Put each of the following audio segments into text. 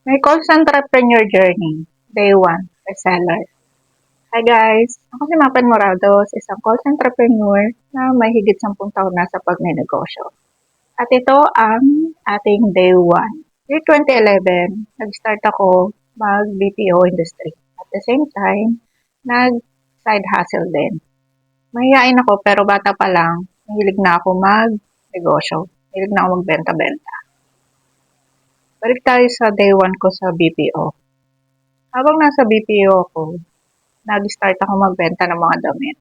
My Calls Entrepreneur Journey, Day 1, Reseller. Hi guys! Ako si Mapan Morados, isang calls entrepreneur na may higit 10 taon na sa pagnenegosyo. At ito ang ating Day 1. Year 2011, nag-start ako mag-BPO industry. At the same time, nag-side hustle din. Mahihain ako pero bata pa lang, mahilig na ako mag-negosyo. Mahilig na ako magbenta-benta. Balik tayo sa Day 1 ko sa BPO. Habang nasa BPO ako, nag-start ako magbenta ng mga damit.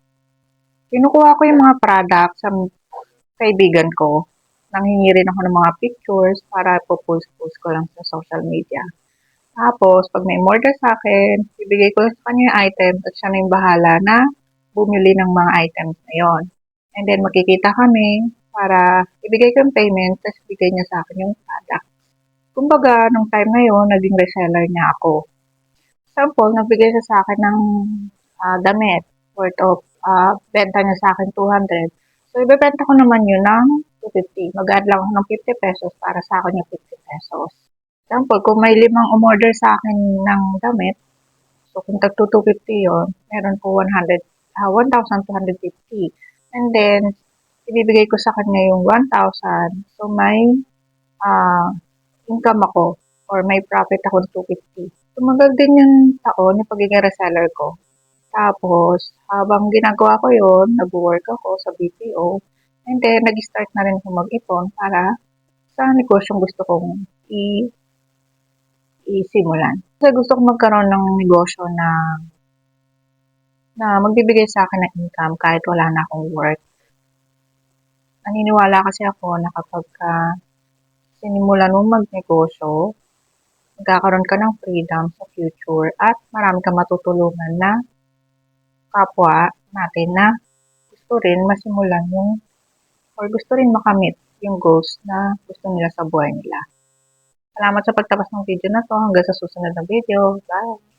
Kinukuha ko yung mga products sa kaibigan ko. Nanghingi rin ako ng mga pictures para po-post ko lang sa social media. Tapos, pag may order sa akin, ibigay ko lang sa kanya yung item at siya na yung bahala na bumili ng mga items na yon. And then, magkikita kami para ibigay ko yung payment tapos ibigay niya sa akin yung product. Kumbaga, nung time na yon, naging reseller niya ako. Example, nagbigay siya sa akin ng damit worth of benta niya sa akin 200. So, ibebenta ko naman yun ng 250. Mag-add lang ako ng 50 pesos para sa akin yung 50 pesos. Example, kung may 5 umorder sa akin ng damit, so kung tag 250 yun, meron po 1,250. And then, ibibigay ko sa kanya yung 1,000. So, may income ako or may profit ako ng 250. Tumagal din yung taon yung pagiging reseller ko. Tapos, habang ginagawa ko yun, nag-work ako sa BPO, and then nag-start na rin ako mag-ipon para sa negosyong gusto kong isimulan. Kasi gusto kong magkaroon ng negosyo na magbibigay sa akin ng income kahit wala na akong work. Naniniwala kasi ako na kapag sinimulan mo magnegosyo, magkakaroon ka ng freedom sa future at marami kang matutulungan na kapwa natin na gusto rin masimulan yung or gusto rin makamit yung goals na gusto nila sa buhay nila. Salamat sa pagtabas ng video na to. Hanggang sa susunod na video. Bye!